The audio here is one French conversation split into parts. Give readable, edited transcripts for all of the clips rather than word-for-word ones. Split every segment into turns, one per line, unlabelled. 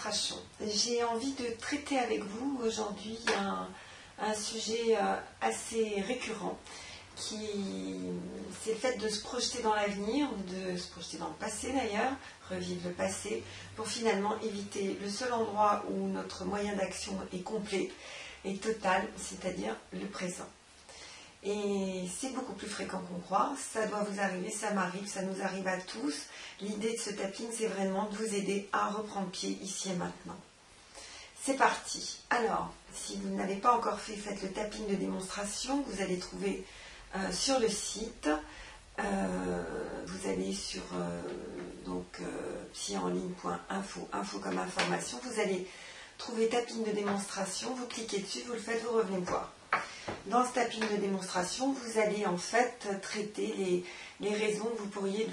Frachon. J'ai envie de traiter avec vous aujourd'hui un sujet assez récurrent, c'est le fait de se projeter dans l'avenir, ou de se projeter dans le passé d'ailleurs, revivre le passé, pour finalement éviter le seul endroit où notre moyen d'action est complet et total, c'est-à-dire le présent. Et c'est beaucoup plus fréquent qu'on croit, ça doit vous arriver, ça m'arrive, ça nous arrive à tous. L'idée de ce tapping, c'est vraiment de vous aider à reprendre pied ici et maintenant. C'est parti. Alors, si vous n'avez pas encore fait, faites le tapping de démonstration, vous allez trouver sur le site. Vous allez sur psyenligne.info, info comme information, vous allez trouver tapping de démonstration, vous cliquez dessus, vous le faites, vous revenez me voir. Dans ce tapping de démonstration, vous allez en fait traiter les raisons que vous pourriez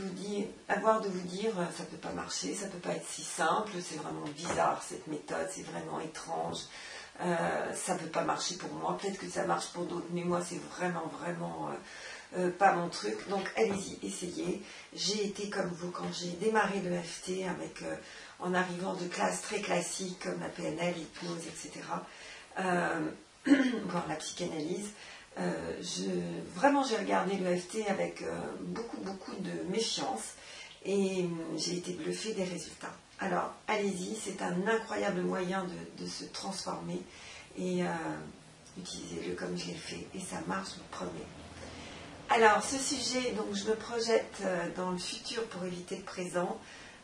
avoir de vous dire ça ne peut pas marcher, ça ne peut pas être si simple, c'est vraiment bizarre cette méthode, c'est vraiment étrange, ça ne peut pas marcher pour moi, peut-être que ça marche pour d'autres, mais moi c'est vraiment pas mon truc, donc allez-y, essayez. J'ai été comme vous quand j'ai démarré le FT en arrivant de classes très classiques comme la PNL, l'hypnose, etc. Voire la psychanalyse. Vraiment j'ai regardé le FT avec beaucoup de méfiance et j'ai été bluffée des résultats. Alors allez-y, c'est un incroyable moyen de se transformer et utilisez-le comme je l'ai fait et ça marche, vous le promet. Alors ce sujet, donc je me projette dans le futur pour éviter le présent.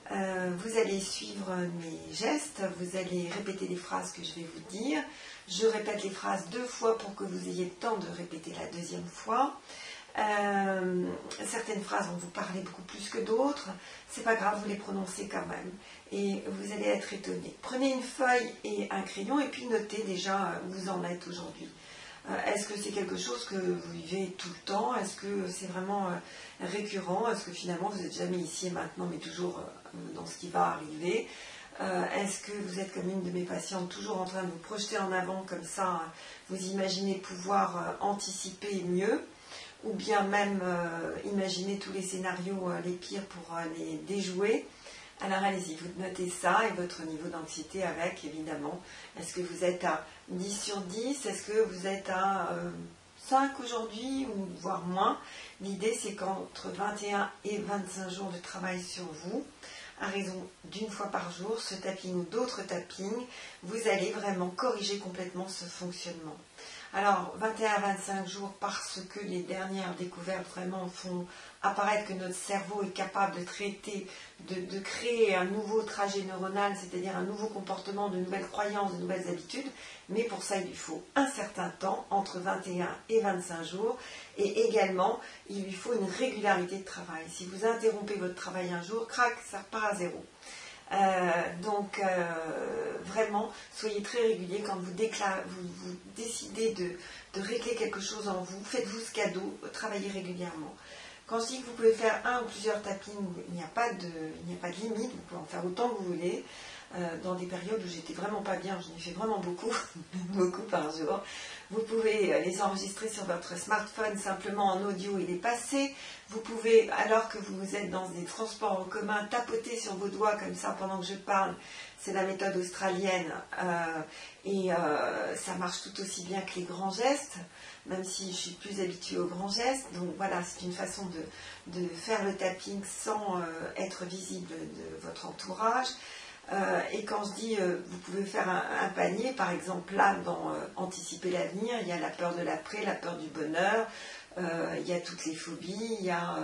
Vous allez suivre mes gestes, vous allez répéter les phrases que je vais vous dire. Je répète les phrases 2 fois pour que vous ayez le temps de répéter la 2e fois. Certaines phrases vont vous parler beaucoup plus que d'autres. C'est pas grave, vous les prononcez quand même. Et vous allez être étonné. Prenez une feuille et un crayon et puis notez déjà où vous en êtes aujourd'hui. Est-ce que c'est quelque chose que vous vivez tout le temps? Est-ce que c'est vraiment récurrent? Est-ce que finalement vous n'êtes jamais ici et maintenant mais toujours dans ce qui va arriver? Est-ce que vous êtes comme une de mes patientes toujours en train de vous projeter en avant comme ça, vous imaginez pouvoir anticiper mieux? Ou bien même imaginer tous les scénarios les pires pour les déjouer? Alors allez-y, vous notez ça et votre niveau d'anxiété avec, évidemment. Est-ce que vous êtes à 10 sur 10? Est-ce que vous êtes à 5 aujourd'hui ou voire moins? L'idée, c'est qu'entre 21 et 25 jours de travail sur vous, à raison d'1 fois par jour, ce tapping ou d'autres tappings, vous allez vraiment corriger complètement ce fonctionnement. Alors, 21 à 25 jours parce que les dernières découvertes vraiment font apparaître que notre cerveau est capable de traiter, de créer un nouveau trajet neuronal, c'est-à-dire un nouveau comportement, de nouvelles croyances, de nouvelles habitudes. Mais pour ça, il lui faut un certain temps, entre 21 et 25 jours. Et également, il lui faut une régularité de travail. Si vous interrompez votre travail un jour, crac, ça repart à zéro. Vraiment, soyez très régulier quand vous décidez de régler quelque chose en vous, faites-vous ce cadeau, travaillez régulièrement. Quand je dis que vous pouvez faire un ou plusieurs tappings, il n'y a pas de limite, vous pouvez en faire autant que vous voulez. Dans des périodes où j'étais vraiment pas bien, j'en ai fait vraiment beaucoup, beaucoup par jour. Vous pouvez les enregistrer sur votre smartphone simplement en audio et les passer. Vous pouvez, alors que vous êtes dans des transports en commun, tapoter sur vos doigts comme ça pendant que je parle. C'est la méthode australienne et ça marche tout aussi bien que les grands gestes, même si je suis plus habituée aux grands gestes. Donc voilà, c'est une façon de faire le tapping sans être visible de votre entourage. Et quand je dis vous pouvez faire un panier, par exemple là dans anticiper l'avenir, il y a la peur de l'après, la peur du bonheur, il y a toutes les phobies, il y a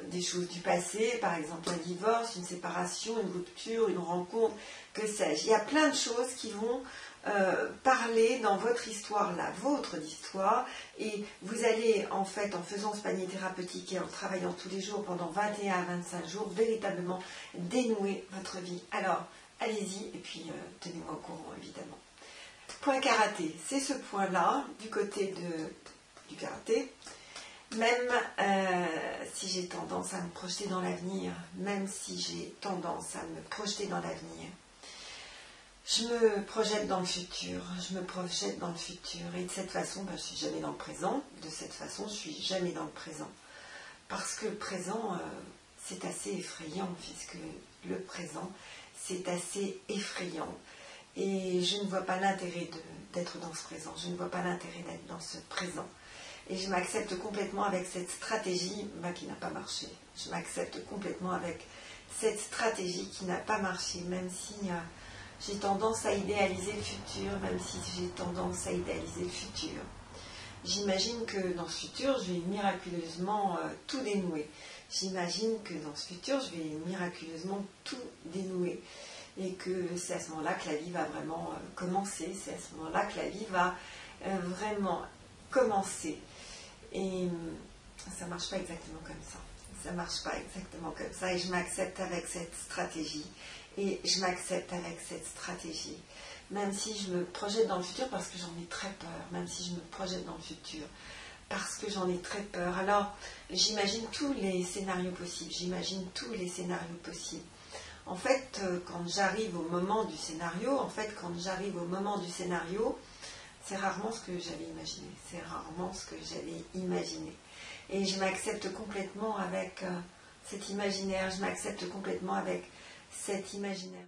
des choses du passé, par exemple un divorce, une séparation, une rupture, une rencontre, que sais-je. Il y a plein de choses qui vont parler dans votre histoire, la vôtre d'histoire, et vous allez en fait, en faisant ce panier thérapeutique et en travaillant tous les jours pendant 21 à 25 jours, véritablement dénouer votre vie. Alors, allez-y et puis tenez-moi au courant évidemment. Point karaté, c'est ce point-là du côté du karaté. Même si j'ai tendance à me projeter dans l'avenir, même si j'ai tendance à me projeter dans l'avenir, je me projette dans le futur, et de cette façon, je ne suis jamais dans le présent, de cette façon, je ne suis jamais dans le présent. Parce que le présent, c'est assez effrayant, puisque le présent, c'est assez effrayant. Et je ne vois pas l'intérêt d'être dans ce présent, je ne vois pas l'intérêt d'être dans ce présent. Et je m'accepte complètement avec cette stratégie qui n'a pas marché. Je m'accepte complètement avec cette stratégie qui n'a pas marché, même si j'ai tendance à idéaliser le futur, même si j'ai tendance à idéaliser le futur. J'imagine que dans ce futur, je vais miraculeusement tout dénouer. J'imagine que dans ce futur, je vais miraculeusement tout dénouer. Et que c'est à ce moment-là que la vie va vraiment commencer. C'est à ce moment-là que la vie va vraiment commencer. Et ça ne marche pas exactement comme ça. Ça ne marche pas exactement comme ça. Et je m'accepte avec cette stratégie. Et je m'accepte avec cette stratégie. Même si je me projette dans le futur parce que j'en ai très peur. Même si je me projette dans le futur parce que j'en ai très peur. Alors, j'imagine tous les scénarios possibles. J'imagine tous les scénarios possibles. En fait, quand j'arrive au moment du scénario, c'est rarement ce que j'avais imaginé. C'est rarement ce que j'avais imaginé. Et je m'accepte complètement avec cet imaginaire. Je m'accepte complètement avec cet imaginaire.